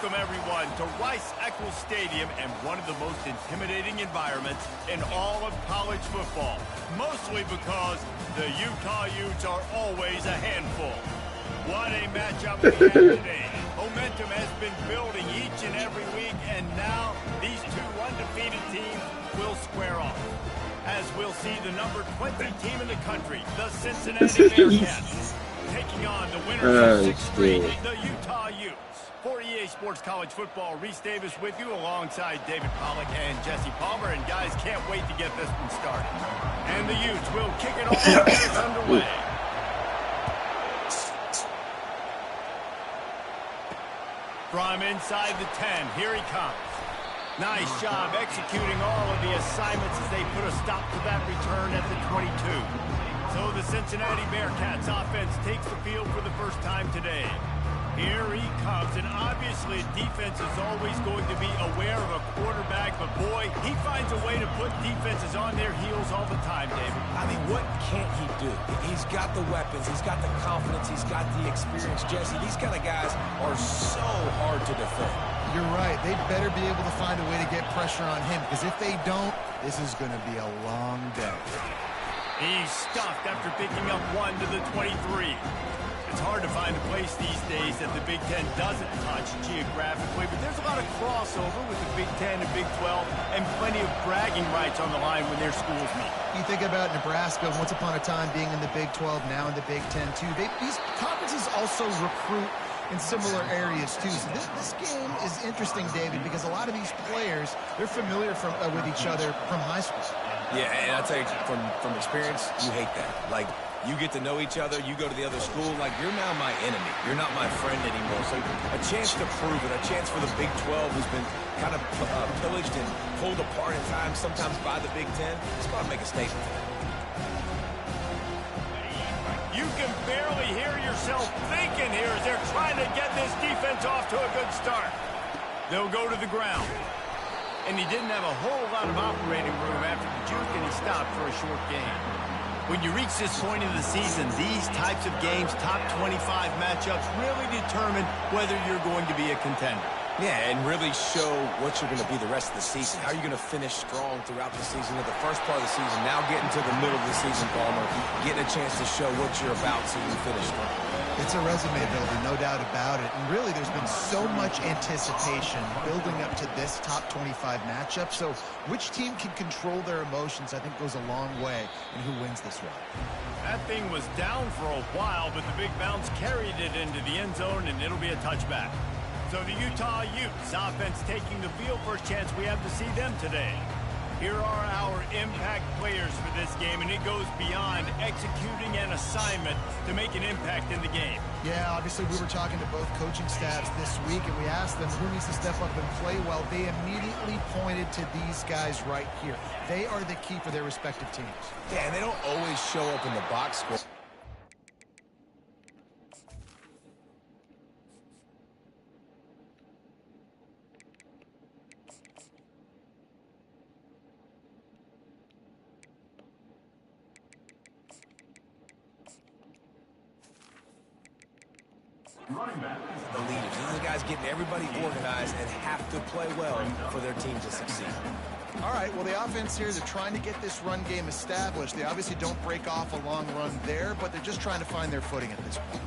Welcome, everyone, to Rice-Eccles Stadium and one of the most intimidating environments in all of college football, mostly because the Utah Utes are always a handful. What a matchup we have today. Momentum has been building each and every week, and now these two undefeated teams will square off. As we'll see the number 20 team in the country, the Cincinnati Bearcats, taking on the winners of 6th Street, the Utah Utes. For EA Sports College Football, Reese Davis with you alongside David Pollack and Jesse Palmer. And guys, can't wait to get this one started. And the Utes will kick it off and get us underway. From inside the 10, here he comes. Nice job executing all of the assignments as they put a stop to that return at the 22. So the Cincinnati Bearcats offense takes the field for the first time today. Here he comes, and obviously defense is always going to be aware of a quarterback, but boy, he finds a way to put defenses on their heels all the time, David. I mean, what can't he do? He's got the weapons, he's got the confidence, he's got the experience. Jesse, these kind of guys are so hard to defend. You're right. They'd better be able to find a way to get pressure on him, because if they don't, this is going to be a long day. He's stuffed after picking up one to the 23. It's hard to find a place these days that the Big Ten doesn't touch geographically, but there's a lot of crossover with the Big Ten and Big 12 and plenty of bragging rights on the line when their schools meet. You think about Nebraska once upon a time being in the Big 12, now in the Big 10 too. These conferences also recruit in similar areas too. So this game is interesting, David, because a lot of these players, they're familiar with each other from high school. Yeah, and I'll tell you, from experience, you hate that. Like, you get to know each other, you go to the other school, like, you're now my enemy. You're not my friend anymore. So a chance to prove it, a chance for the Big 12, who's been kind of pillaged and pulled apart at times, sometimes by the Big 10. It's about to make a statement. You can barely hear yourself thinking here as they're trying to get this defense off to a good start. They'll go to the ground. And he didn't have a whole lot of operating room after the juke, and he stopped for a short gain. When you reach this point in the season, these types of games, top 25 matchups, really determine whether you're going to be a contender. Yeah, and really show what you're going to be the rest of the season. How are you going to finish strong throughout the season, at the first part of the season, now getting to the middle of the season, Palmer, getting a chance to show what you're about so you finish strong. It's a resume builder, no doubt about it. And really, there's been so much anticipation building up to this top 25 matchup. So which team can control their emotions, I think, goes a long way in who wins this one. That thing was down for a while, but the big bounce carried it into the end zone, and it'll be a touchback. So the Utah Utes offense taking the field. First chance we have to see them today. Here are our impact players for this game, and it goes beyond executing an assignment to make an impact in the game. Yeah, obviously we were talking to both coaching staffs this week, and we asked them who needs to step up and play well. They immediately pointed to these guys right here. They are the key for their respective teams. Yeah, and they don't always show up in the box score. The leaders. These are the guys getting everybody organized and have to play well for their team to succeed. All right, well, the offense here, they're trying to get this run game established. They obviously don't break off a long run there, but they're just trying to find their footing at this point.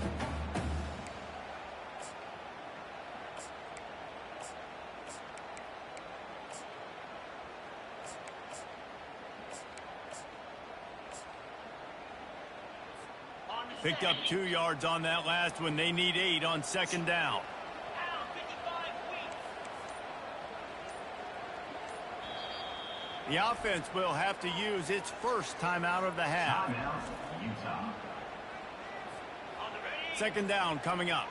Picked up 2 yards on that last one. They need 8 on second down. The offense will have to use its first timeout of the half. Second down coming up.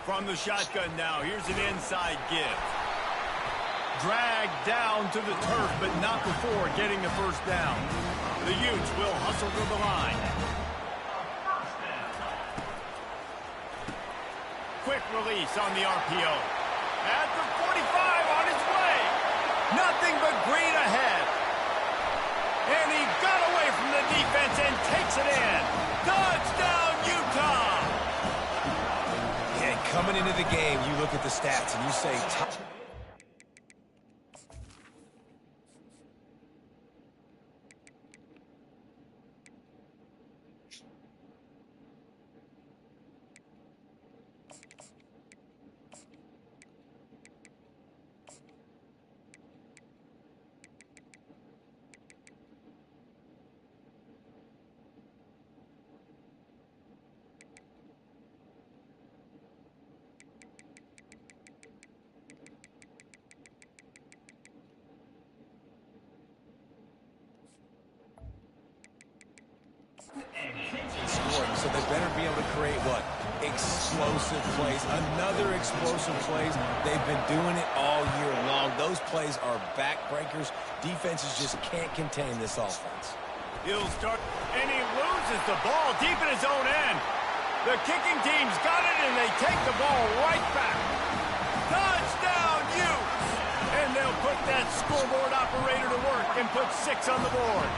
From the shotgun now, here's an inside give. Dragged down to the turf, but not before getting the first down. The Utes will hustle to the line. Quick release on the RPO. At the 45 on his way. Nothing but green ahead. And he got away from the defense and takes it in. Touchdown, Utah! Yeah, coming into the game, you look at the stats and you say... scoring, so they better be able to create what? Explosive plays. Another explosive plays. They've been doing it all year long. Those plays are backbreakers. Defenses just can't contain this offense. He'll start, and he loses the ball deep in his own end. The kicking team's got it, and they take the ball right back. Touchdown, Utes! And they'll put that scoreboard operator to work and put 6 on the board.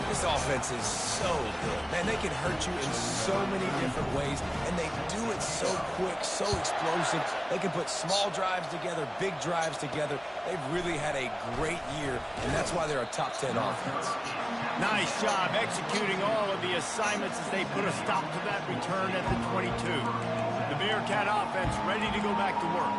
This offense is so good. Man, they can hurt you in so many different ways, and they do it so quick, so explosive. They can put small drives together, big drives together. They've really had a great year, and that's why they're a top 10 offense. Nice job executing all of the assignments as they put a stop to that return at the 22. The Bearcat offense ready to go back to work.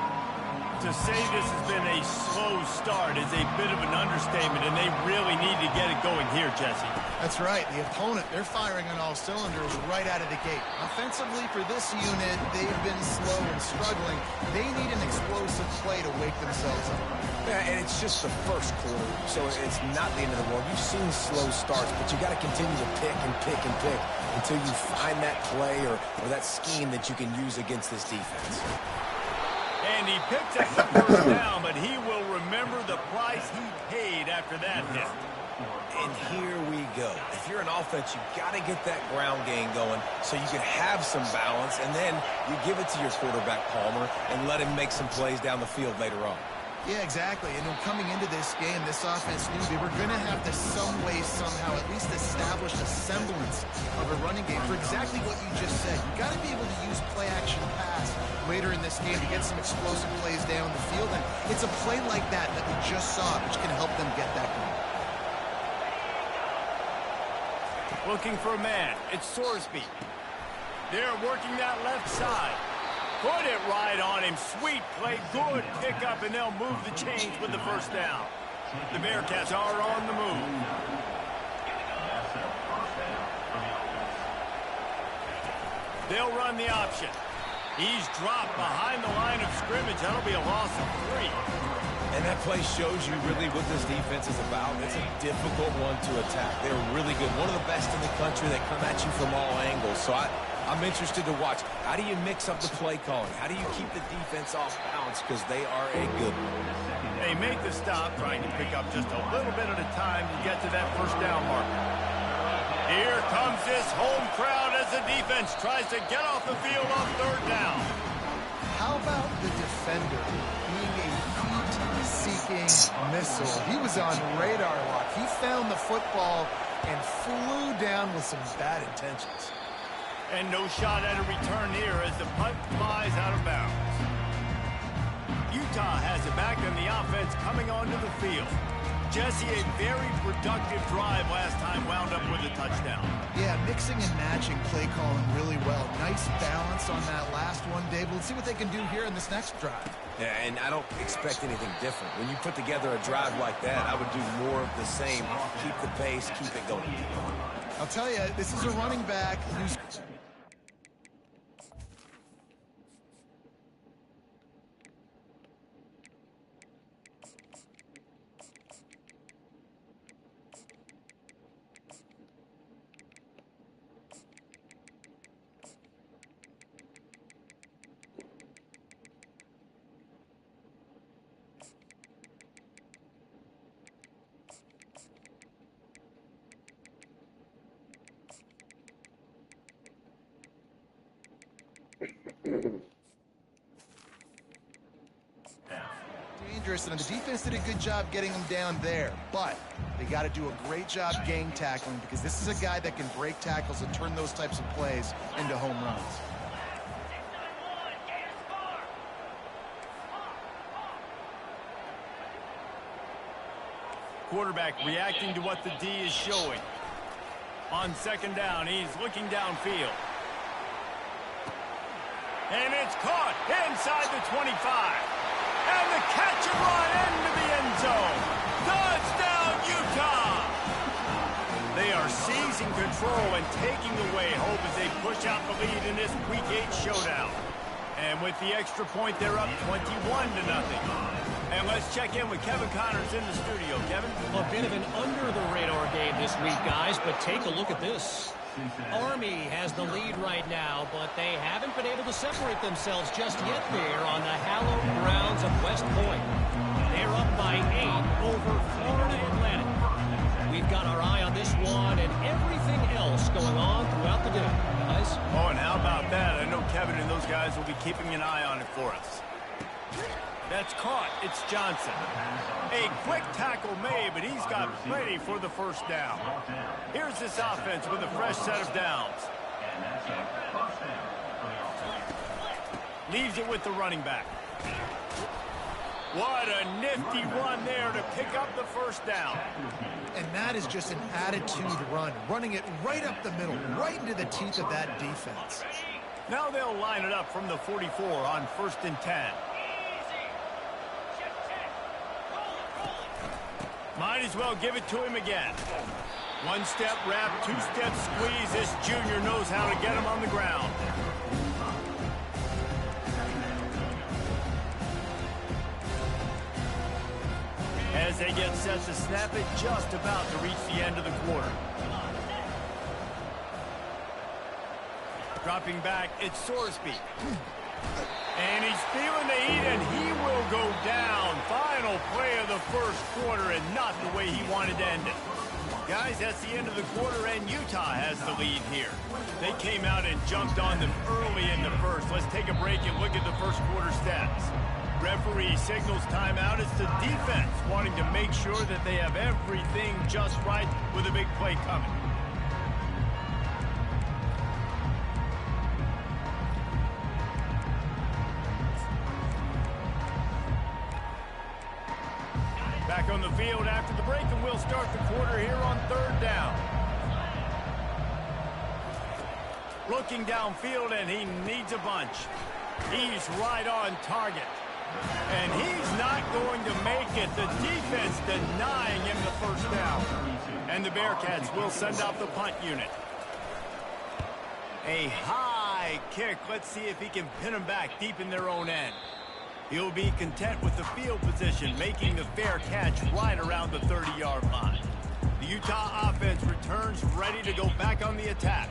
To say this has been a slow start is a bit of an understatement, and they really need to get it going here, Jesse. That's right. The opponent, they're firing on all cylinders right out of the gate. Offensively, for this unit, they've been slow and struggling. They need an explosive play to wake themselves up. Yeah, and it's just the first quarter, so it's not the end of the world. You've seen slow starts, but you got to continue to pick and pick and pick until you find that play or that scheme that you can use against this defense. And he picks up the first down, but he will remember the price he paid after that hit. And here we go. If you're an offense, you got to get that ground game going so you can have some balance, and then you give it to your quarterback, Palmer, and let him make some plays down the field later on. Yeah, exactly. And coming into this game, this offense knew they were going to have to some way, somehow, at least establish a semblance of a running game for exactly what you just said. You got to be able to use play-action pass later in this game to get some explosive plays down the field. And it's a play like that we just saw, which can help them get that going. Looking for a man. It's Sorsby. They're working that left side. Put it right on him. Sweet play. Good pickup, and they'll move the chains with the first down. The Bearcats are on the move. They'll run the option. He's dropped behind the line of scrimmage. That'll be a loss of 3. And that play shows you really what this defense is about. It's a difficult one to attack. They're really good. One of the best in the country. They come at you from all angles. So I'm interested to watch. How do you mix up the play calling? How do you keep the defense off balance? Because they are a good one. They make the stop, trying to pick up just a little bit at a time to get to that first down marker. Here comes this home crowd as the defense tries to get off the field on third down. How about the defender being a heat-seeking missile? He was on radar lock. He found the football and flew down with some bad intentions. And no shot at a return here as the punt flies out of bounds. Utah has it back on the offense coming onto the field. Jesse, a very productive drive last time, wound up with a touchdown. Yeah, mixing and matching play calling really well. Nice Nice balance on that last one, Dave. Let's see what they can do here in this next drive. Yeah, and I don't expect anything different. When you put together a drive like that, I would do more of the same. Keep the pace, keep it going. I'll tell you, this is a running back who's... dangerous, and the defense did a good job getting him down there, but they got to do a great job gang tackling because this is a guy that can break tackles and turn those types of plays into home runs. Quarterback reacting to what the D is showing. On second down, he's looking downfield. And it's caught inside the 25. And the catch and run into the end zone. Touchdown, Utah! They are seizing control and taking away hope as they push out the lead in this Week 8 showdown. And with the extra point, they're up 21-0. And let's check in with Kevin Connors in the studio. Kevin? A bit of an under-the-radar game this week, guys, but take a look at this. Army has the lead right now, but they haven't been able to separate themselves just yet there on the hallowed grounds of West Point. They're up by 8 over Florida Atlantic. We've got our eye on this one and everything else going on throughout the day, guys. Oh, and how about that? I know Kevin and those guys will be keeping an eye on it for us. That's caught. It's Johnson. A quick tackle made, but he's got plenty for the first down. Here's this offense with a fresh set of downs. Leaves it with the running back. What a nifty run there to pick up the first down. And that is just an attitude run, running it right up the middle, right into the teeth of that defense. Now they'll line it up from the 44 on 1st and 10. Might as well give it to him again. One-step wrap, two-step squeeze. This junior knows how to get him on the ground. As they get set to snap it, just about to reach the end of the quarter. Dropping back, it's Sorsby. And he's feeling the heat, and he will go down. Final play of the first quarter, and not the way he wanted to end it. Guys, that's the end of the quarter, and Utah has the lead here. They came out and jumped on them early in the first. Let's take a break and look at the first quarter stats. Referee signals timeout. It's the defense wanting to make sure that they have everything just right with a big play coming. Back on the field after the break, and we'll start the quarter here on 3rd down. Looking downfield, and he needs a bunch. He's right on target. And he's not going to make it. The defense denying him the first down. And the Bearcats will send out the punt unit. A high kick. Let's see if he can pin them back deep in their own end. He'll be content with the field position, making the fair catch right around the 30-yard line. The Utah offense returns ready to go back on the attack.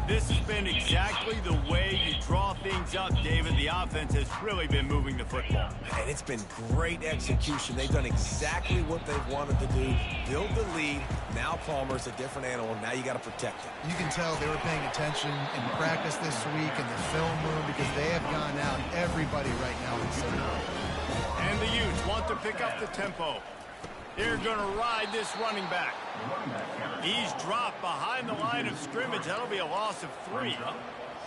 This has been exactly the way you draw things up, David. The offense has really been moving the football. And it's been great execution. They've done exactly what they've wanted to do. Build the lead. Now Palmer's a different animal. Now you got to protect it. You can tell they were paying attention in practice this week in the film room because they have gone out everybody right now in center. And the Utes want to pick up the tempo. They're going to ride this running back. He's dropped behind the line of scrimmage. That'll be a loss of 3.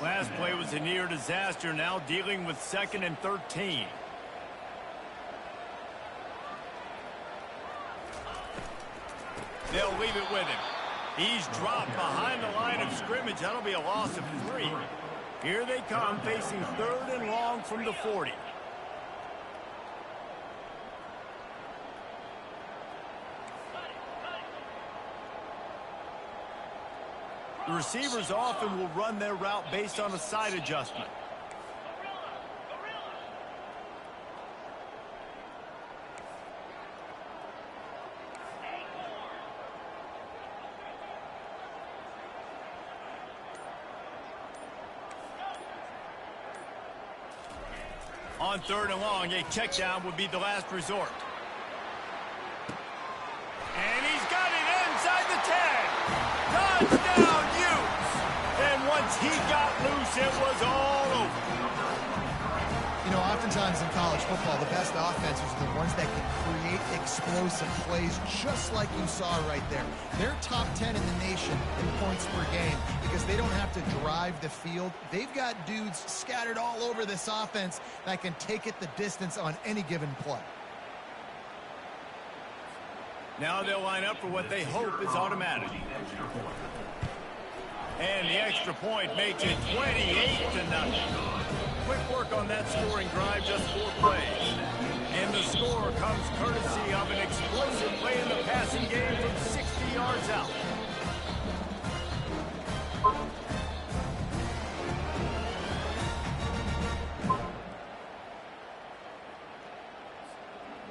Last play was a near disaster. Now dealing with 2nd and 13. They'll leave it with him. He's dropped behind the line of scrimmage. That'll be a loss of 3. Here they come, facing 3rd and long from the 40. The receivers often will run their route based on a side adjustment. On 3rd and long, a check down would be the last resort. And he's got it inside the 10. Touchdown, Utes! And once he got loose, it was all over. You know, oftentimes in college football, the best offenses are the ones that can create explosive plays, just like you saw right there. They're top 10 in the nation in points per game because they don't have to drive the field. They've got dudes scattered all over this offense that can take it the distance on any given play. Now they'll line up for what they hope is automatic. And the extra point makes it 28-0. Quick work on that scoring drive, just 4 plays. And the score comes courtesy of an explosive play in the passing game from 60 yards out.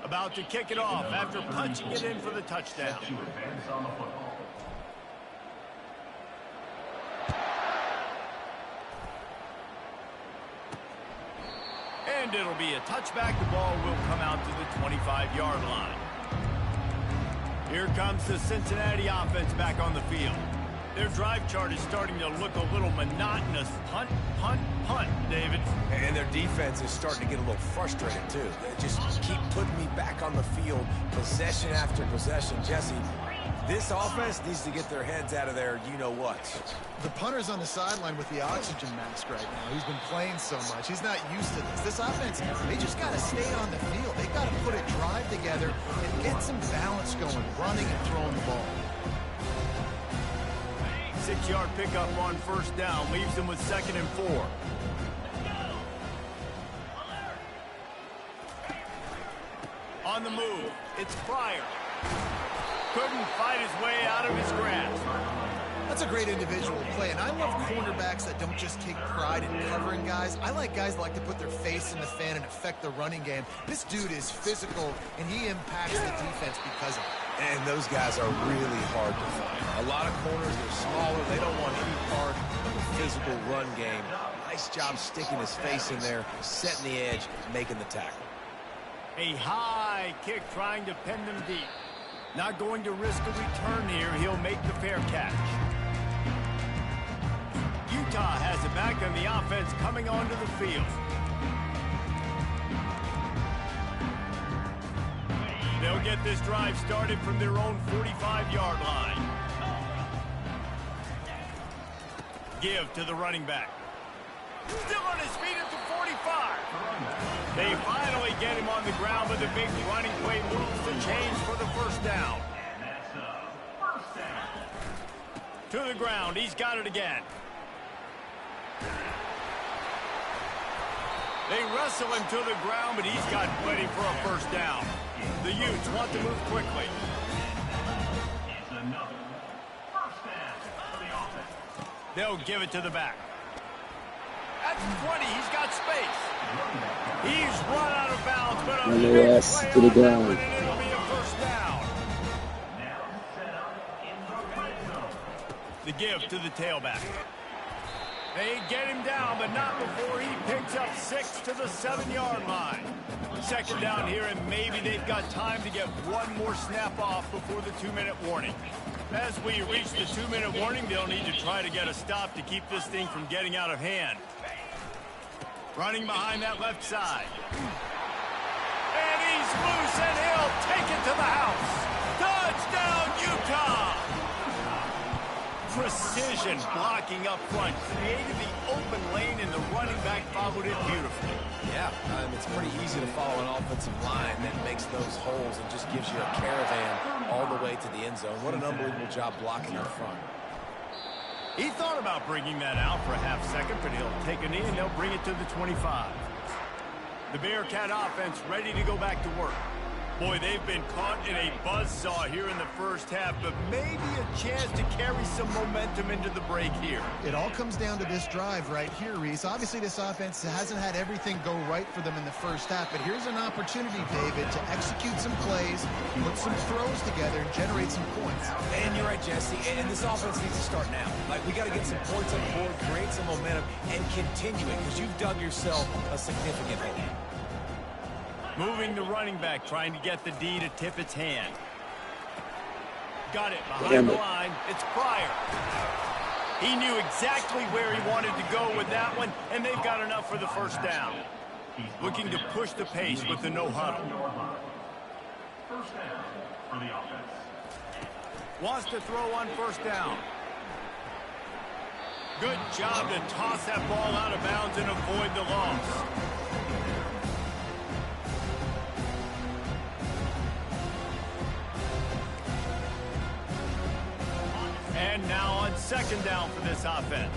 About to kick it off after punching it in for the touchdown. And it'll be a touchback. The ball will come out to the 25-yard line. Here comes the Cincinnati offense back on the field. Their drive chart is starting to look a little monotonous. Punt, punt, punt, David. And their defense is starting to get a little frustrated, too. They just keep putting me back on the field, possession after possession. Jesse, this offense needs to get their heads out of their you-know-what. The punter's on the sideline with the oxygen mask right now. He's been playing so much. He's not used to this. This offense, they just got to stay on the field. They got to put a drive together and get some balance going, running and throwing the ball. 6-yard pickup on 1st down leaves them with 2nd and 4. On the move, it's Pryor. Couldn't fight his way out of his grasp. That's a great individual play, and I love cornerbacks that don't just take pride in covering guys. I like guys that like to put their face in the fan and affect the running game. This dude is physical, and he impacts the defense because of it. And those guys are really hard to find. A lot of corners, they're smaller. They don't want any part of the physical run game. Nice job sticking his face in there, setting the edge, making the tackle. A high kick trying to pin them deep. Not going to risk a return here. He'll make the fair catch. Utah has it back on the offense coming onto the field. They'll get this drive started from their own 45-yard line. Give to the running back. Still on his feet at the 45. They finally get him on the ground, but the big running play moves the chains for the 1st down. To the ground. He's got it again. They wrestle him to the ground, but he's got plenty for a 1st down. The Utes want to move quickly. They'll give it to the back. At the 20, he's got space. He's run out of bounds, but a big play to the on that ground. one, and it'll be a 1st down. The give to the tailback. They get him down, but not before he picks up 6 to the 7-yard line. 2nd down here, and maybe they've got time to get one more snap off before the 2-minute warning. As we reach the 2-minute warning, they'll need to try to get a stop to keep this thing from getting out of hand. Running behind that left side. And he's loose, and he'll take it to the house. Touchdown, Utah! Precision blocking up front created the open lane, and the running back followed it beautifully. Yeah, it's pretty easy to follow an offensive line that makes those holes and just gives you a caravan all the way to the end zone. What an unbelievable job blocking up front. He thought about bringing that out for a half second, but he'll take a knee and they'll bring it to the 25. The Bearcat offense ready to go back to work. Boy, they've been caught in a buzzsaw here in the first half, but maybe a chance to carry some momentum into the break here. It all comes down to this drive right here, Reese. Obviously, this offense hasn't had everything go right for them in the first half, but here's an opportunity, David, to execute some plays, put some throws together, and generate some points. And you're right, Jesse, and this offense needs to start now. Like, we got to get some points on the board, create some momentum, and continue it, because you've dug yourself a significant hole. Moving the running back, trying to get the D to tip its hand. Got it behind the line. It's Pryor. He knew exactly where he wanted to go with that one, and they've got enough for the first down. Looking to push the pace with the no huddle. First down for the offense. Wants to throw on first down. Good job to toss that ball out of bounds and avoid the loss. And now on second down for this offense.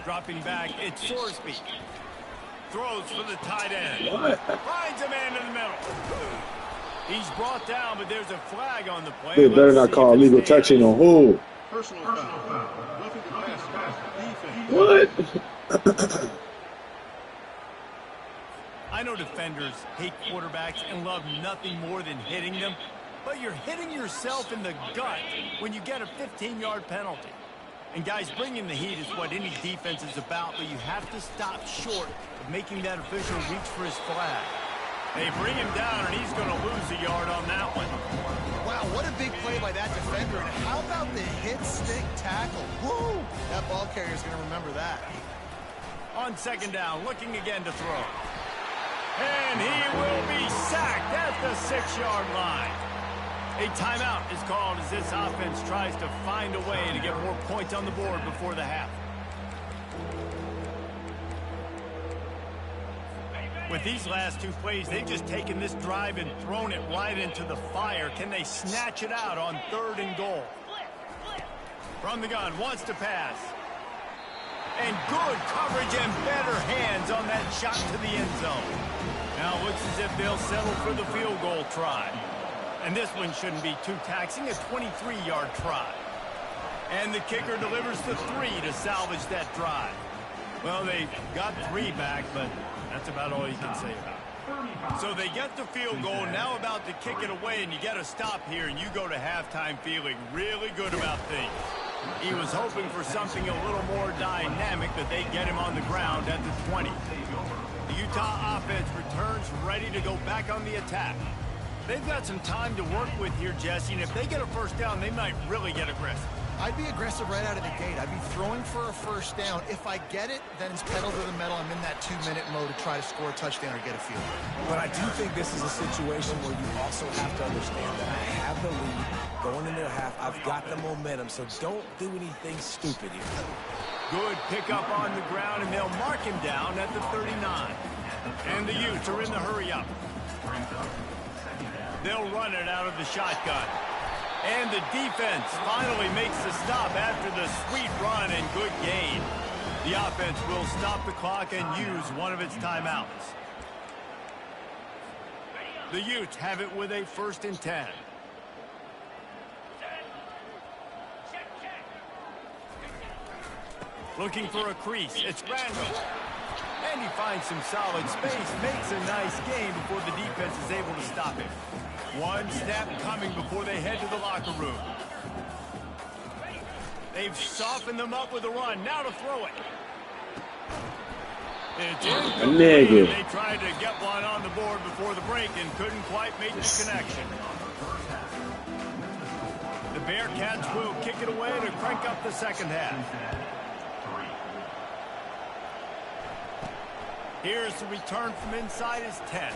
Dropping back, it's Sorsby. Throws for the tight end. Finds a man in the middle. He's brought down, but there's a flag on the play. They better not call illegal touching on who. Personal foul. Roughing the pass. Defense. What? I know defenders hate quarterbacks and love nothing more than hitting them, but you're hitting yourself in the gut when you get a 15-yard penalty. And guys, bringing the heat is what any defense is about, but you have to stop short of making that official reach for his flag. They bring him down, and he's going to lose a yard on that one. Wow, what a big play by that defender. And how about the hit-stick tackle? Woo! That ball carrier's going to remember that. On second down, looking again to throw. And he will be sacked at the 6-yard line. A timeout is called as this offense tries to find a way to get more points on the board before the half. With these last two plays, they've just taken this drive and thrown it right into the fire. Can they snatch it out on 3rd and goal? From the gun, wants to pass. And good coverage and better hands on that shot to the end zone. Now it looks as if they'll settle for the field goal try. And this one shouldn't be too taxing, a 23-yard try. And the kicker delivers the 3 to salvage that drive. Well, they got 3 back, but that's about all you can say about it. So they get the field goal, now about to kick it away, and you get a stop here, and you go to halftime feeling really good about things. He was hoping for something a little more dynamic, but they get him on the ground at the 20. The Utah offense returns ready to go back on the attack. They've got some time to work with here, Jesse, and if they get a first down, they might really get aggressive. I'd be aggressive right out of the gate. I'd be throwing for a first down. If I get it, then it's pedal to the metal. I'm in that 2-minute mode to try to score a touchdown or get a field goal. But I do think this is a situation where you also have to understand that I have the lead going into the half. I've got the momentum, so don't do anything stupid here. Good pickup on the ground, and they'll mark him down at the 39. And the Utes are in the hurry-up. They'll run it out of the shotgun. And the defense finally makes the stop after the sweet run and good gain. The offense will stop the clock and use one of its timeouts. The Utes have it with a 1st and 10. Looking for a crease. It's Randall. And he finds some solid space, makes a nice gain before the defense is able to stop him. One snap coming before they head to the locker room. They've softened them up with a run. Now to throw it. It's incomplete. They tried to get one on the board before the break and couldn't quite make the connection. The Bearcats will kick it away to crank up the second half. Here's the return from inside his 10.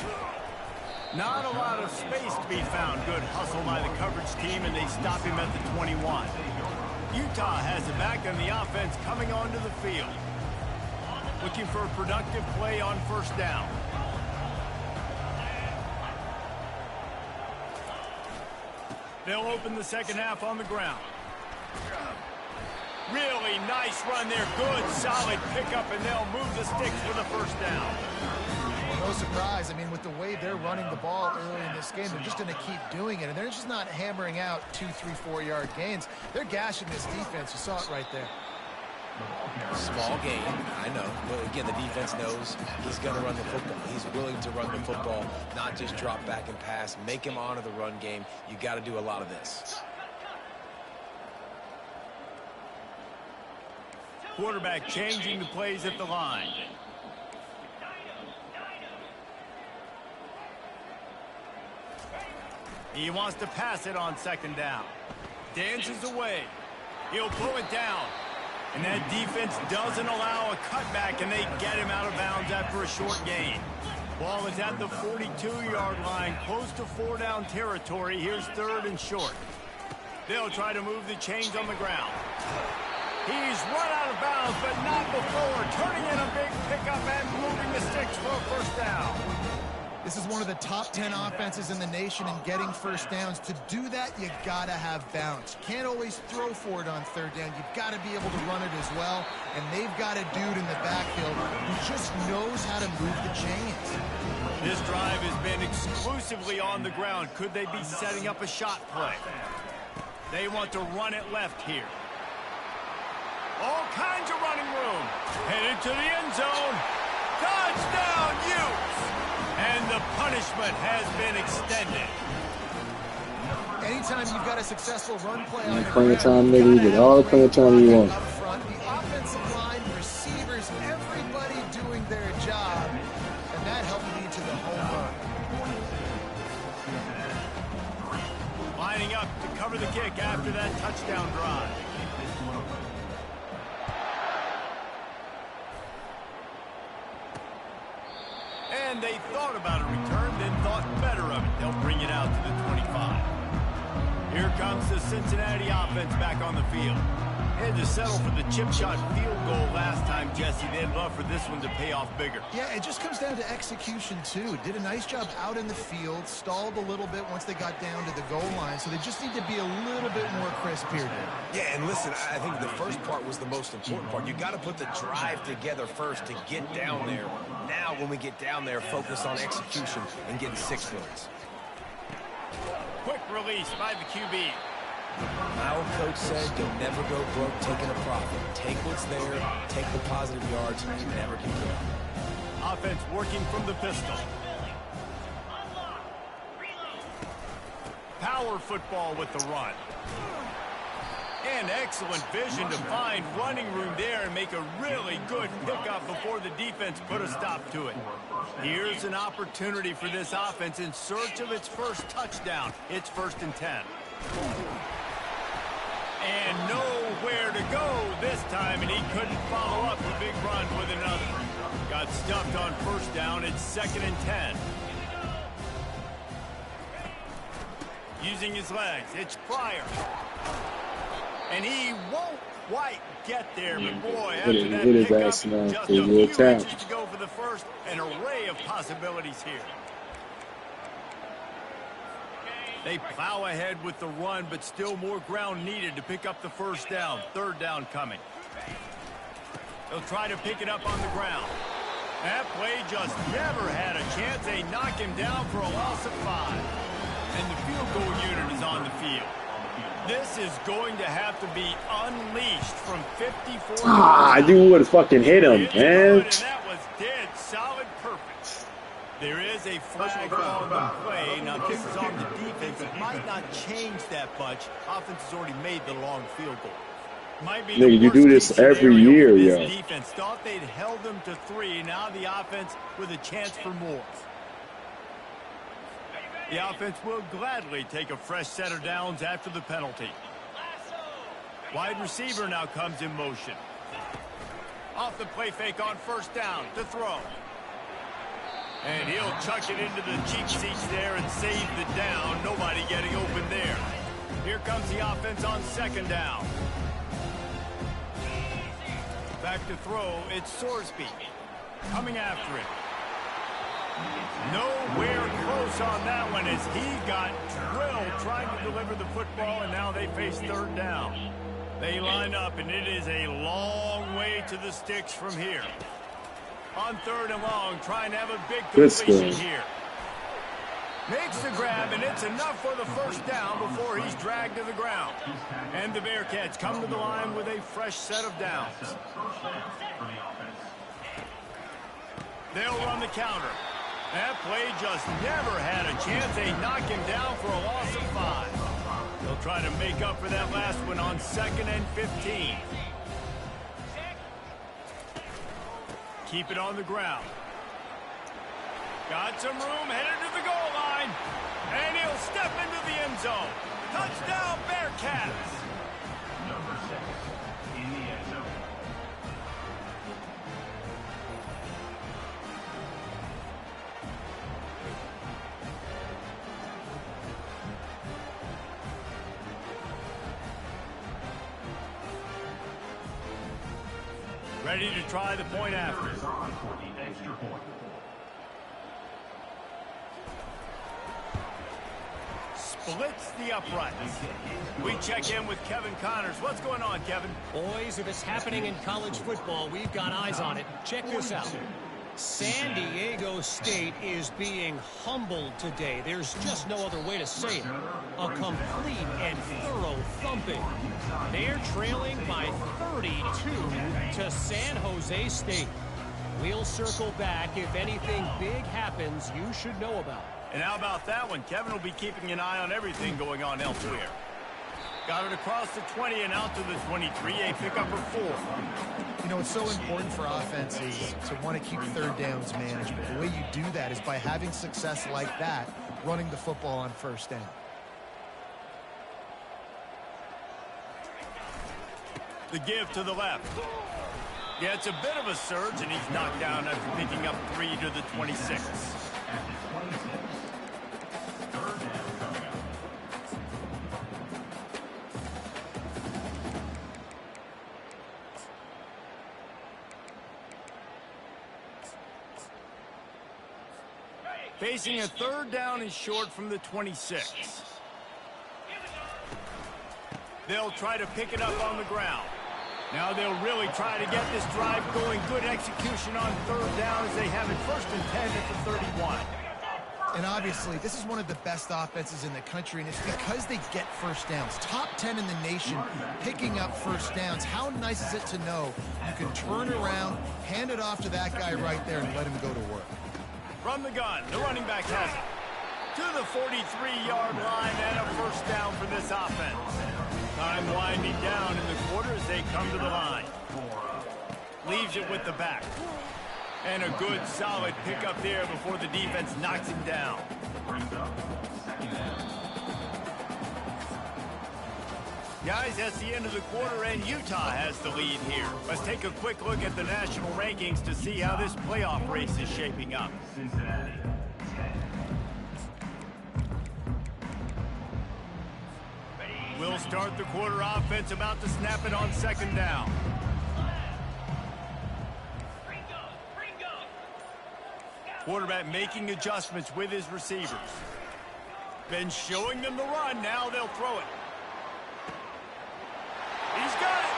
Not a lot of space to be found. Good hustle by the coverage team, and they stop him at the 21. Utah has it back, and the offense coming onto the field. Looking for a productive play on first down. They'll open the second half on the ground. Really nice run there. Good, solid pickup, and they'll move the sticks for the first down. Well, no surprise. I mean, with the way they're running the ball early in this game, they're just going to keep doing it. And they're just not hammering out 2, 3, 4-yard gains. They're gashing this defense. You saw it right there. Small game, I know. But again, the defense knows he's going to run the football. He's willing to run the football, not just drop back and pass. Make him honor the run game. You got to do a lot of this. Quarterback changing the plays at the line. He wants to pass it on second down. Dances away. He'll pull it down. And that defense doesn't allow a cutback, and they get him out of bounds after a short gain. Ball is at the 42-yard line, close to 4-down territory. Here's 3rd and short. They'll try to move the chains on the ground. He's run out of bounds, but not before. Turning in a big pickup and moving the sticks for a first down. This is one of the top 10 offenses in the nation in getting first downs. To do that, you got to have bounce. You can't always throw for it on 3rd down. You've got to be able to run it as well. And they've got a dude in the backfield who just knows how to move the chains. This drive has been exclusively on the ground. Could they be setting up a shot play? They want to run it left here. All kinds of running room. Headed to the end zone. Touchdown, Utes! And the punishment has been extended. Anytime you've got a successful run play on the Playing ground, time, nigga. You get all the playing time you want. up front, the offensive line, receivers, everybody doing their job. And that helped lead to the home run. Lining up to cover the kick after that touchdown drive. And they thought about a return, then thought better of it. They'll bring it out to the 25. Here comes the Cincinnati offense back on the field. They had to settle for the chip shot field goal last time, Jesse. They'd love for this one to pay off bigger. Yeah, it just comes down to execution, too. Did a nice job out in the field, stalled a little bit once they got down to the goal line, so they just need to be a little bit more crisp here. Yeah, and listen, I think the first part was the most important part. You got to put the drive together first to get down there. Now, when we get down there, focus on execution and getting 6 points. Quick release by the QB. My old coach said, you'll never go broke taking a profit. Take what's there, take the positive yards, and never complain. Offense working from the pistol. Power football with the run. And excellent vision to find running room there and make a really good pickup before the defense put a stop to it. Here's an opportunity for this offense in search of its first touchdown. It's 1st and 10. And nowhere to go this time, and he couldn't follow up the big run with another. Got stuffed on first down. It's 2nd and 10. Using his legs, it's Pryor. And he won't quite get there, but boy, after that pickup, just a few inches to go for the first. An array of possibilities here. They plow ahead with the run, but still more ground needed to pick up the first down. 3rd down coming. They'll try to pick it up on the ground. That play just never had a chance. They knock him down for a loss of 5. And the field goal unit is on the field. This is going to have to be unleashed from 54. I knew would have fucking hit him, man. And that was dead solid perfect. There is a flag on the play. Now, this is on the defense. It might not change that much. Offense has already made the long field goal. Might be Nigga, you do this every year, yo. Defense thought they'd held them to 3. Now the offense with a chance for more. The offense will gladly take a fresh set of downs after the penalty. Wide receiver now comes in motion. Off the play fake on first down to throw. And he'll chuck it into the cheap seats there and save the down. Nobody getting open there. Here comes the offense on 2nd down. Back to throw, it's Sorsby coming after it. Nowhere close on that one as he got drilled trying to deliver the football, and now they face third down. They line up, and it is a long way to the sticks from here. On third and long, trying to have a big completion here. Makes the grab, and it's enough for the first down before he's dragged to the ground. And the Bearcats come to the line with a fresh set of downs. They'll run the counter. That play just never had a chance. They knock him down for a loss of 5. They'll try to make up for that last one on 2nd and 15. Keep it on the ground. Got some room, headed to the goal line. And he'll step into the end zone. Touchdown, Bearcats. Number 6 in the end zone. Ready to try the point after. Is on for the extra point. Splits the uprights. We check in with Kevin Connors. What's going on, Kevin? Boys, if it's happening in college football, we've got eyes on it. Check this out. San Diego State is being humbled today. There's just no other way to say it. A complete and thorough thumping. They're trailing by 32 to San Jose State. We'll circle back. If anything big happens, you should know about it. And how about that one? Kevin will be keeping an eye on everything going on elsewhere. Got it across the 20 and out to the 23. A pickup for 4. You know, it's so important for offenses to want to keep third downs managed. But the way you do that is by having success like that, running the football on first down. The give to the left. Yeah, it's a bit of a surge, and he's knocked down after picking up 3 to the 26. Facing a third down and short from the 26. They'll try to pick it up on the ground. Now they'll really try to get this drive going. Good execution on third down as they have it 1st and 10 at the 31. And obviously, this is one of the best offenses in the country, and it's because they get first downs. Top 10 in the nation picking up first downs. How nice is it to know you can turn around, hand it off to that guy right there, and let him go to work. From the gun, the running back has it. To the 43-yard line and a first down for this offense. Time winding down in the quarter as they come to the line. Leaves it with the back. And a good, solid pickup there before the defense knocks him down. Guys, that's the end of the quarter, and Utah has the lead here. Let's take a quick look at the national rankings to see how this playoff race is shaping up. Cincinnati. We'll start the quarter offense, about to snap it on 2nd down. Quarterback making adjustments with his receivers. Been showing them the run. Now they'll throw it. He's got it.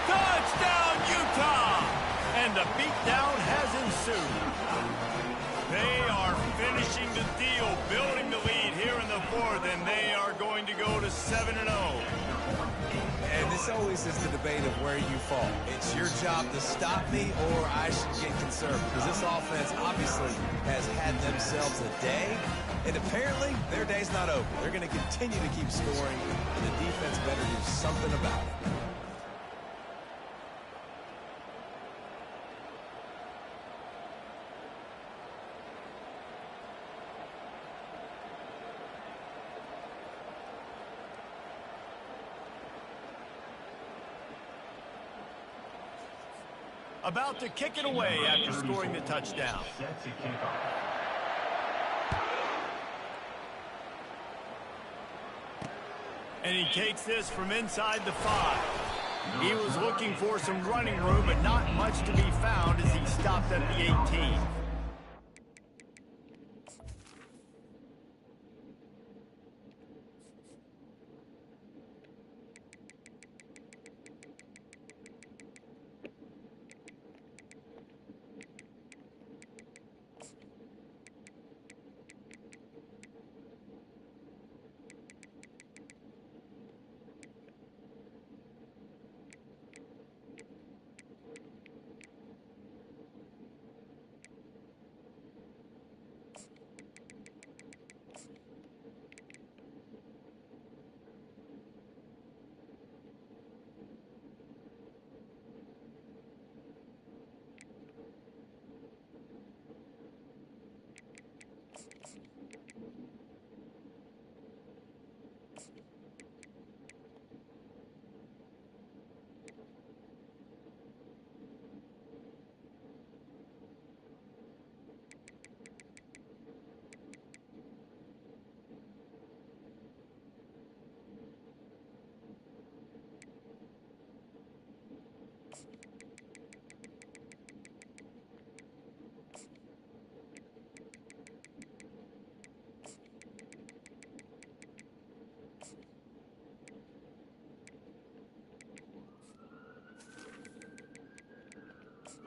Touchdown, Utah! And the beatdown has ensued. They are finishing the deal, building the lead here in the 4th, and they are going to go to 7-0. And this always is the debate of where you fall. It's your job to stop me, or I should get conservative. Because this offense obviously has had themselves a day, and apparently their day's not over. They're going to continue to keep scoring, and the defense better do something about it. About to kick it away after scoring the touchdown. Set to kick off. And he takes this from inside the 5. He was looking for some running room, but not much to be found as he stopped at the 18.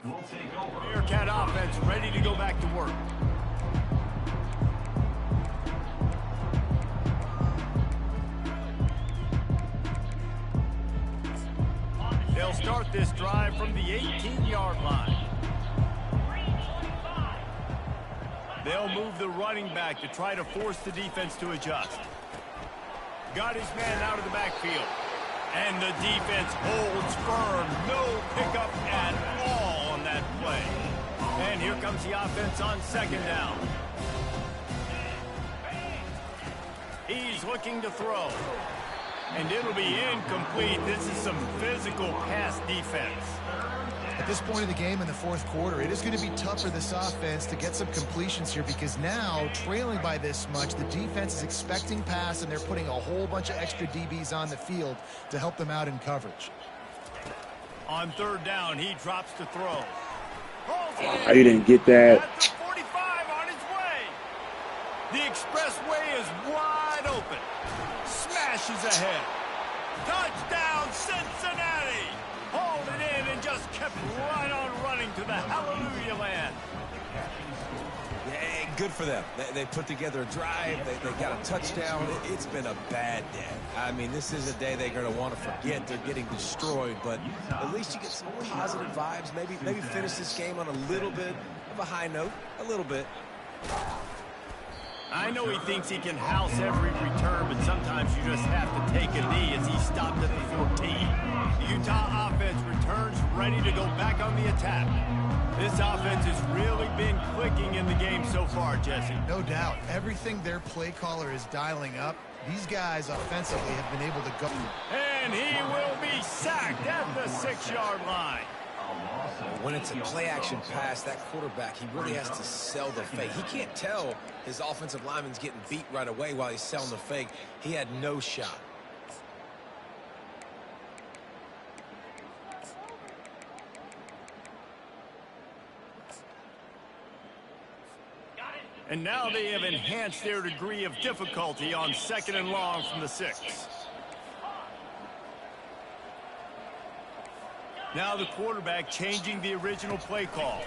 will take over. Bearcat offense ready to go back to work. They'll start this drive from the 18-yard line. They'll move the running back to try to force the defense to adjust. Got his man out of the backfield. And the defense holds firm. No pickup at all on that play. And here comes the offense on second down. He's looking to throw. And it'll be incomplete. This is some physical pass defense. At this point of the game in the fourth quarter, it is going to be tough for this offense to get some completions here because now, trailing by this much, the defense is expecting pass, and they're putting a whole bunch of extra DBs on the field to help them out in coverage. On third down, he drops to throw. Oh, you didn't get that. At the 45 on his way. The expressway is wide open. Smashes ahead. Touchdown, Cincinnati. Hauled it in and just kept right on running to the hallelujah land. Yeah, good for them. They put together a drive. They got a touchdown. It's been a bad day. I mean, this is a day they're going to want to forget. They're getting destroyed, but at least you get some positive vibes. Maybe finish this game on a little bit of a high note. A little bit. I know he thinks he can house every return, but sometimes you just have to take a knee as he stopped at the 14. The Utah offense returns ready to go back on the attack. This offense has really been clicking in the game so far, Jesse. No doubt. Everything their play caller is dialing up, these guys offensively have been able to go. And he will be sacked at the 6-yard line. When it's a play-action pass, that quarterback, he really has to sell the fake. He can't tell his offensive lineman's getting beat right away while he's selling the fake. He had no shot. And now they have enhanced their degree of difficulty on 2nd and long from the 6. Now the quarterback changing the original play call.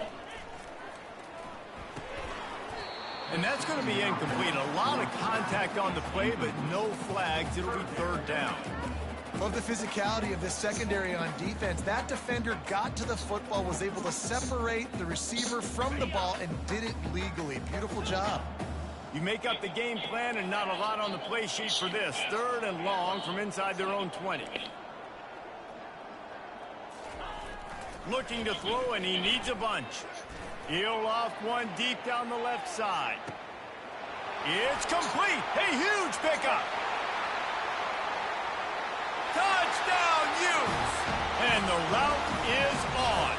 And that's going to be incomplete. A lot of contact on the play, but no flags. It'll be 3rd down. Love the physicality of this secondary on defense. That defender got to the football, was able to separate the receiver from the ball, and did it legally. Beautiful job. You make up the game plan and not a lot on the play sheet for this. 3rd and long from inside their own 20. Looking to throw, and he needs a bunch. He'll loft one deep down the left side. It's complete. A huge pickup. Touchdown, Utes. And the route is on.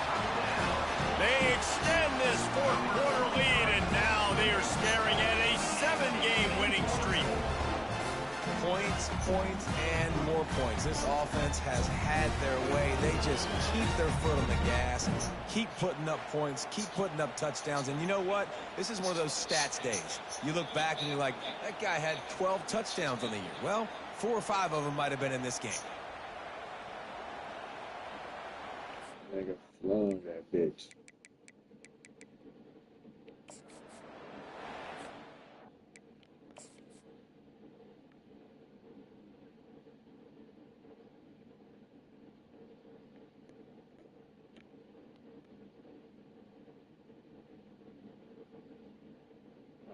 They extend this 4th quarter lead, and now they are staring at a 7-game winning streak. Points, points, and more points. This offense has had their way. They just keep their foot on the gas, keep putting up points, keep putting up touchdowns. And you know what? This is one of those stats days. You look back and you're like, that guy had 12 touchdowns on the year. Well, 4 or 5 of them might have been in this game. Nigga flung that bitch.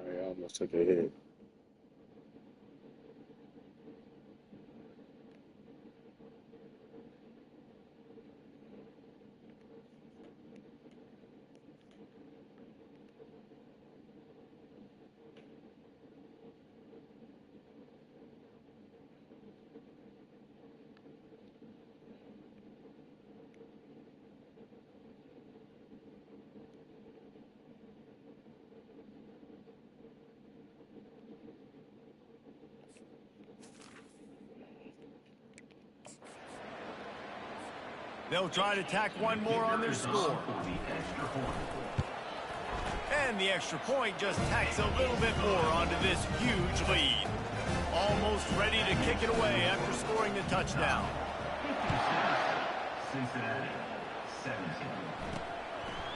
I almost took a hit. They'll try to tack one more on their score. And the extra point just tacks a little bit more onto this huge lead. Almost ready to kick it away after scoring the touchdown. Cincinnati, 17.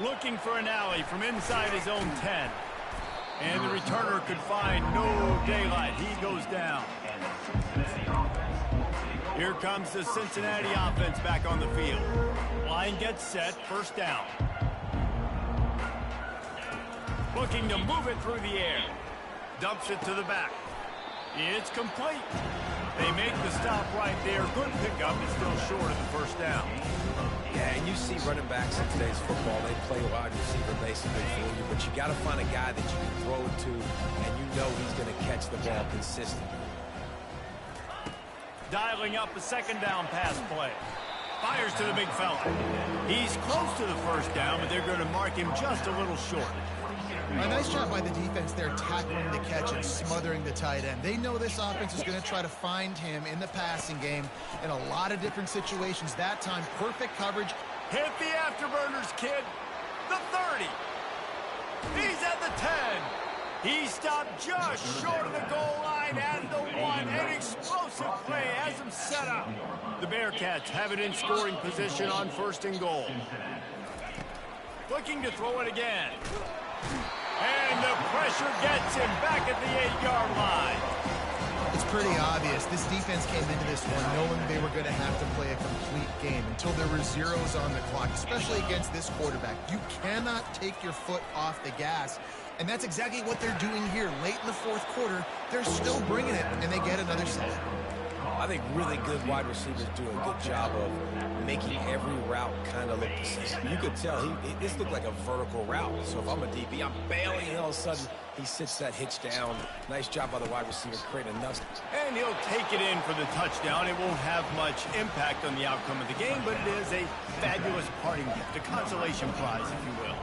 Looking for an alley from inside his own 10. And the returner could find no daylight. He goes down. Here comes the Cincinnati offense back on the field. Line gets set, first down. Looking to move it through the air. Dumps it to the back. It's complete. They make the stop right there. Good pickup. It's still short of the first down. Yeah, and you see running backs in today's football, they play wide receiver basically for you, but you got to find a guy that you can throw it to, and you know he's going to catch the ball consistently. Dialing up a second down pass play. Fires to the big fella. He's close to the first down, but they're going to mark him just a little short. A nice job by the defense there, tackling the catch and smothering the tight end. They know this offense is going to try to find him in the passing game in a lot of different situations. That time, perfect coverage. Hit the afterburners, kid. The 30. He's at the 10. He stopped just short of the goal line at the 1. An explosive play has him set up. The Bearcats have it in scoring position on first and goal. Looking to throw it again. And the pressure gets him back at the 8-yard line. It's pretty obvious. This defense came into this one knowing they were going to have to play a complete game until there were zeros on the clock, especially against this quarterback. You cannot take your foot off the gas, and that's exactly what they're doing here. Late in the fourth quarter, they're still bringing it, and they get another sack. I think really good wide receivers do a good job of making every route kind of look the same. You could tell this looked like a vertical route. So if I'm a DB, I'm bailing, and all of a sudden he sits that hitch down. Nice job by the wide receiver creating enough. And he'll take it in for the touchdown. It won't have much impact on the outcome of the game, but it is a fabulous parting gift, a consolation prize, if you will.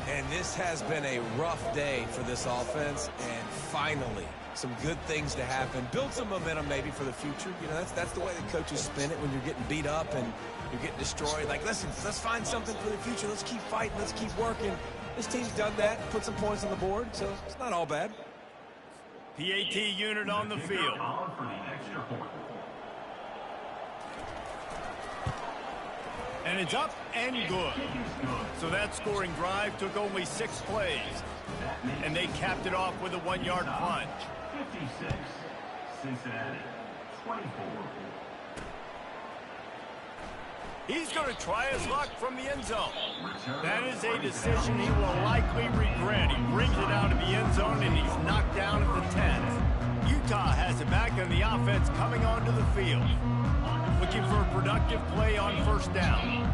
And this has been a rough day for this offense, and finally some good things to happen. Build some momentum maybe for the future. You know, that's the way the coaches spin it when you're getting beat up and you're getting destroyed. Like, listen, let's find something for the future. Let's keep fighting. Let's keep working. This team's done that, put some points on the board, so it's not all bad. PAT unit on the field. And it's up and good. So that scoring drive took only 6 plays. And they capped it off with a 1-yard plunge. 56, Cincinnati, 24. He's going to try his luck from the end zone. That is a decision he will likely regret. He brings it out of the end zone, and he's knocked down at the 10. Utah has it back, and the offense coming onto the field. Looking for a productive play on first down.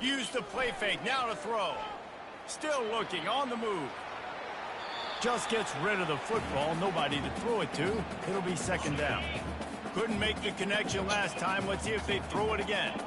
Use the play fake, now to throw. Still looking, on the move. Just gets rid of the football, nobody to throw it to. It'll be second down. Couldn't make the connection last time. Let's see if they throw it again.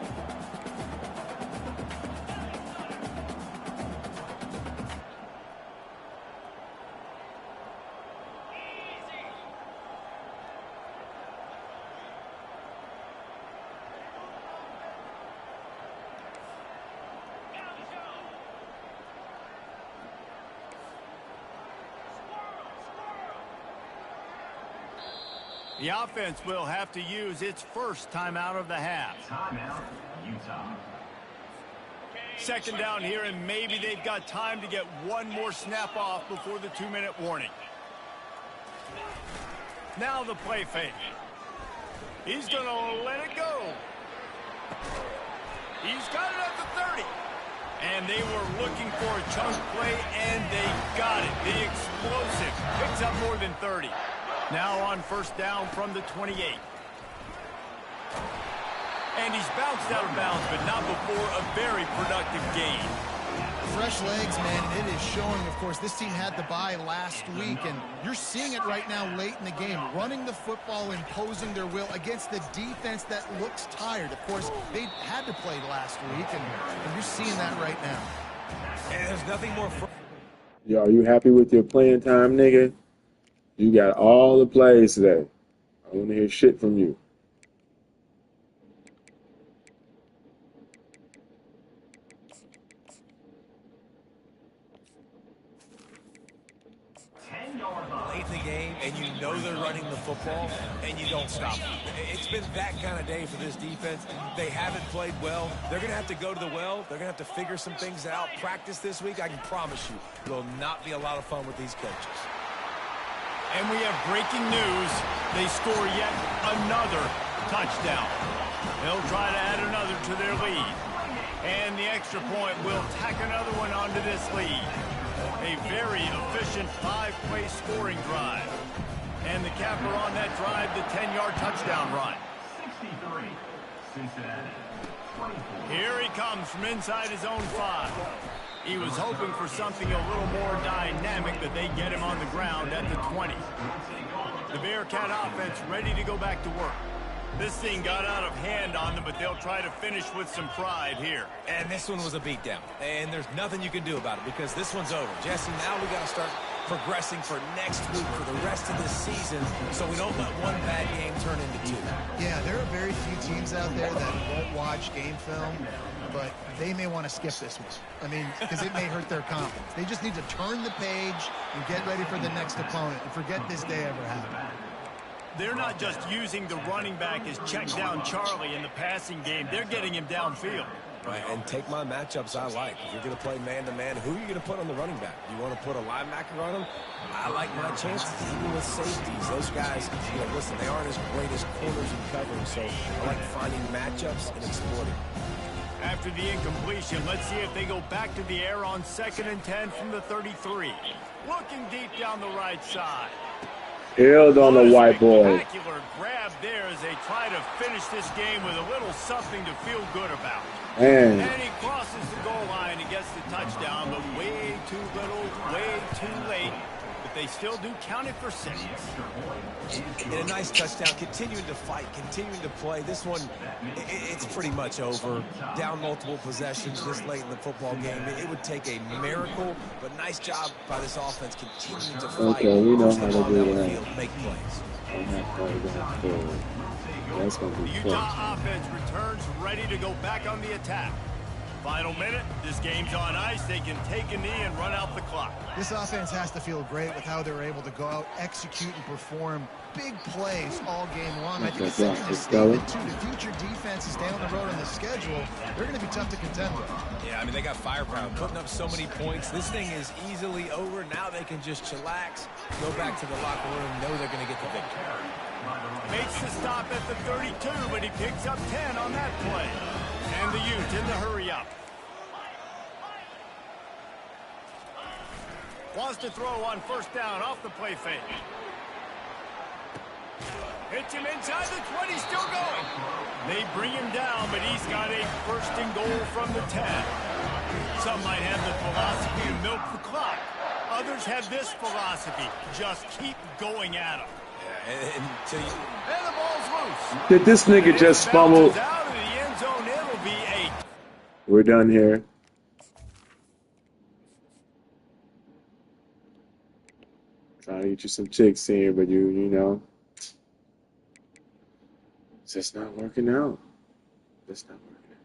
The offense will have to use its first timeout of the half. Timeout, Utah. Second down here, and maybe they've got time to get one more snap off before the 2-minute warning. Now the play fake. He's going to let it go. He's got it at the 30. And they were looking for a chunk play, and they got it. The explosive picks up more than 30. Now on first down from the 28. And he's bounced out of bounds, but not before a very productive gain. Fresh legs, man, and it is showing. Of course, this team had the bye last week, and you're seeing it right now late in the game. Running the football, imposing their will against the defense that looks tired. Of course, they had to play last week, and you're seeing that right now. And there's nothing more. Yo, are you happy with your playing time, nigga? You got all the plays today. I want to hear shit from you. late in the game and you know they're running the football and you don't stop them. It's been that kind of day for this defense. They haven't played well. They're going to have to go to the well. They're going to have to figure some things out. Practice this week, I can promise you, it will not be a lot of fun with these coaches. And we have breaking news. They score yet another touchdown. They'll try to add another to their lead. And the extra point will tack another one onto this lead. A very efficient 5-play scoring drive. And the capper on that drive, the 10-yard touchdown run. 63, Cincinnati. 24. Here he comes from inside his own 5. He was hoping for something a little more dynamic, but they get him on the ground at the 20. The Bearcat offense ready to go back to work. This thing got out of hand on them, but they'll try to finish with some pride here. And this one was a beatdown. And there's nothing you can do about it because this one's over. Jesse, now we got to start progressing for next week, for the rest of this season, so we don't let one bad game turn into 2. Yeah, there are very few teams out there that won't watch game film, but they may want to skip this one. I mean, because it may hurt their confidence. They just need to turn the page and get ready for the next opponent and forget this day ever happened. They're not just using the running back as check down Charlie in the passing game. They're getting him downfield. Right, and take my matchups I like. If you're going to play man-to-man, who are you going to put on the running back? You want to put a linebacker on him? I like my chances, even with safeties. Those guys, listen, they aren't as great as corners and covering, so I like finding matchups and exploiting. After the incompletion, let's see if they go back to the air on 2nd and 10 from the 33. Looking deep down the right side. Held on the white boy. Spectacular grab there as they try to finish this game with a little something to feel good about. Man. And he crosses the goal line and gets the touchdown, but way too little, way too late. But they still do count it for 6. And a nice touchdown, continuing to fight, continuing to play. This one, it's pretty much over. Down multiple possessions this late in the football game. It would take a miracle, but nice job by this offense continuing to fight. Okay, we know how to do that. Field, make plays. That's going to be The fun. Utah offense returns ready to go back on the attack. Final minute, this game's on ice. They can take a knee and run out the clock. This offense has to feel great with how they're able to go out, execute, and perform big plays all game long. I think it's something to statement, too. The future defenses down the road on the schedule, they're going to be tough to contend with. Yeah, I mean, they got firepower, putting up so many points. This thing is easily over. Now they can just chillax, go back to the locker room, know they're going to get the victory. Makes the stop at the 32, but he picks up 10 on that play. And the Utes in the hurry up. Wants to throw on 1st down off the play fake. Hits him inside the 20, still going. They bring him down, but he's got a 1st and goal from the 10. Some might have the philosophy to milk the clock. Others have this philosophy, just keep going at him. And the ball's loose. Did this nigga just fumble? Out of the end zone, it'll be 8. We're done here. Trying to get you some chicks here, but you know, it's just not working out. It's not working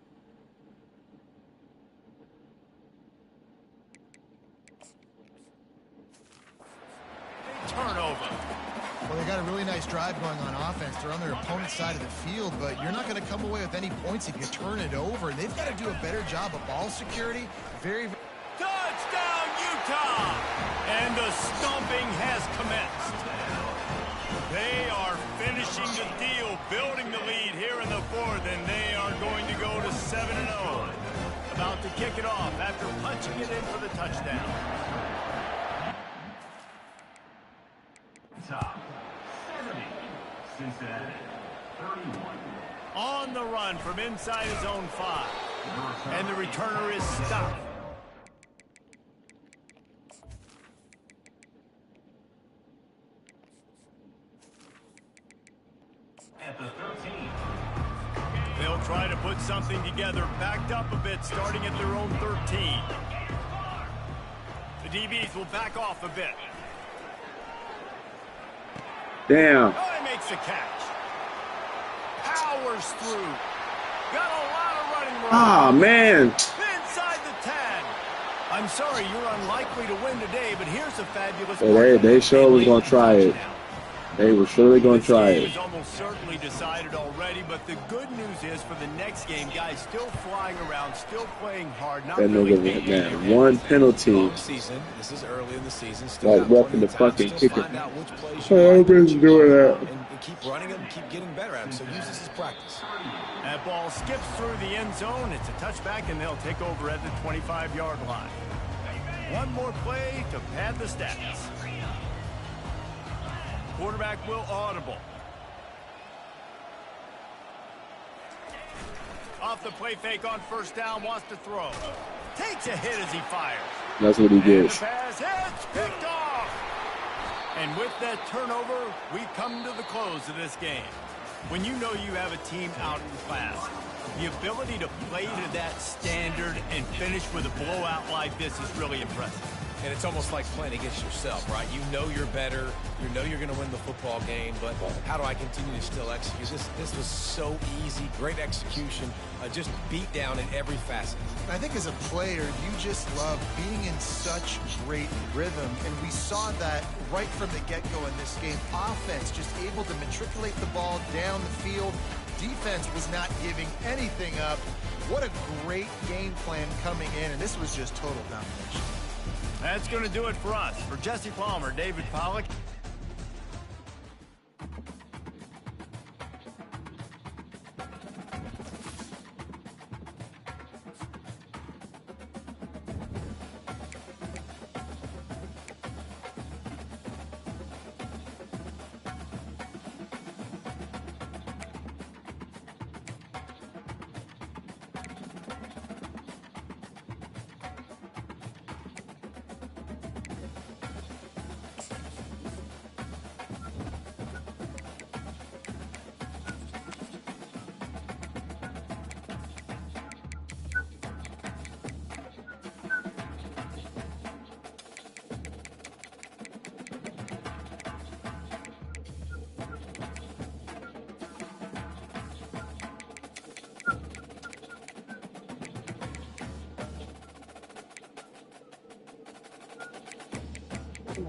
out. Turnover. Well, they got a really nice drive going on offense. They're on their opponent's side of the field, but you're not going to come away with any points if you turn it over. And they've got to do a better job of ball security. Very Touchdown, Utah! And the stomping has commenced. They are finishing the deal, building the lead here in the 4th, and they are going to go to 7-0. About to kick it off after punching it in for the touchdown. Top 70, Cincinnati. 31. On the run from inside his own 5. And the returner is stopped. At the 13. They'll try to put something together, backed up a bit, starting at their own 13. The DBs will back off a bit. Damn. Oh, he makes the catch. Powers through. Got a lot of running room. Ah, man. Inside the 10. I'm sorry you're unlikely to win today, but here's a fabulous They sure was going to try it. They were surely going to try it. This game is almost certainly decided already, but the good news is for the next game, guys still flying around, still playing hard. Not That really nigga, man, one penalty. Long season. This is early in the season. Like roughing the fucking kicker. Find out which plays Hey, you everybody's doing that. and keep running them, keep getting better at them. So use this as practice. That ball skips through the end zone. It's a touchback, and they'll take over at the 25-yard line. One more play to pad the stats. Quarterback will audible. Off the play fake on first down, wants to throw. Takes a hit as he fires. That's what he gets. And the pass hits, picked off. And with that turnover, we come to the close of this game. When you know you have a team out in class, the ability to play to that standard and finish with a blowout like this is really impressive. And it's almost like playing against yourself, right? You know you're better. You know you're going to win the football game, but how do I continue to still execute? This was so easy. Great execution. Just beat down in every facet. I think as a player, you just love being in such great rhythm, and we saw that right from the get-go in this game. Offense just able to matriculate the ball down the field. Defense was not giving anything up. What a great game plan coming in, and this was just total domination. That's going to do it for us. For Jesse Palmer, David Pollack.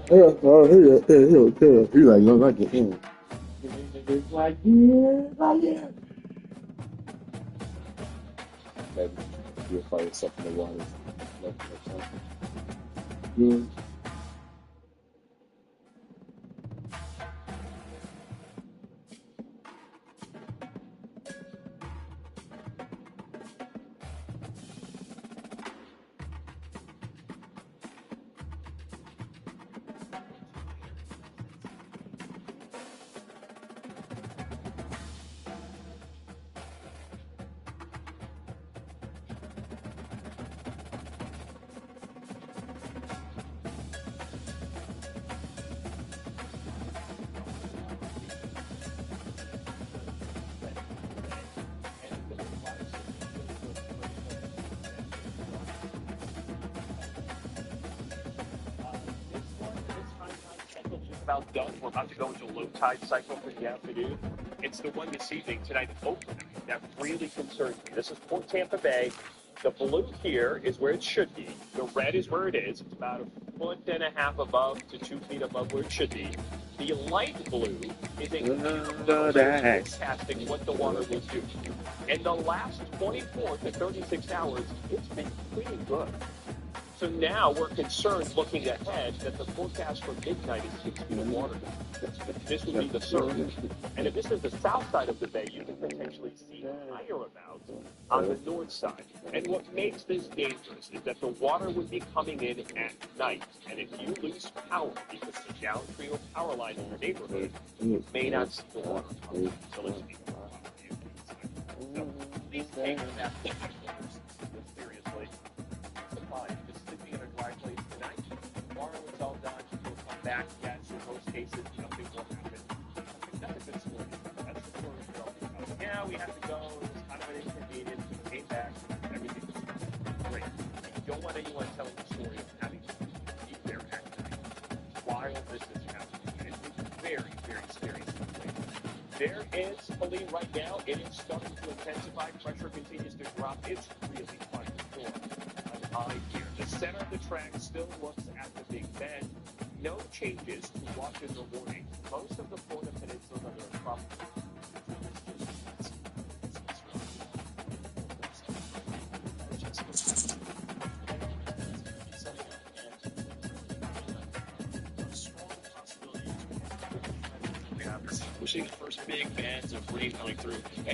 He's like, look like it in. It's like, yeah. Maybe you'll find yourself in the water. Yeah. About done. We're about to go into a low tide cycle for the afternoon. It's the one this evening tonight in Oakland that really concerns me. This is Port Tampa Bay. The blue here is where it should be. The red is where it is. It's about 1.5 feet above to 2 feet above where it should be. The light blue is a forecasting what the water will do. In the last 24 to 36 hours, it's been pretty good. So now we're concerned looking ahead that the forecast for midnight is 6 feet of water. This would be the surge. And if this is the south side of the bay, you can potentially see higher amounts on the north side. And what makes this dangerous is that the water would be coming in at night. And if you lose power because the downstream power line in your neighborhood, you may not see the water coming. So let's be so please take that seriously. Sleeping in a dry place tonight. Tomorrow it's all done. We'll come back. Yes, in most cases, nothing will happen. That's a good story. That's the story we're talking about. Yeah, we had to go. It was kind of an inconvenience. We came back. Everything was great. You don't want anyone telling the story of having to be there at night while this is happening. It's very, very scary situation. There is Helene right now. It is starting to intensify. Pressure continues to drop. It's really fun to storm. behind here. The center of the track still looks at the Big Bend. No changes to watch in the morning. Most of the Florida Peninsula are probably we're seeing the first big bands of rain coming through. And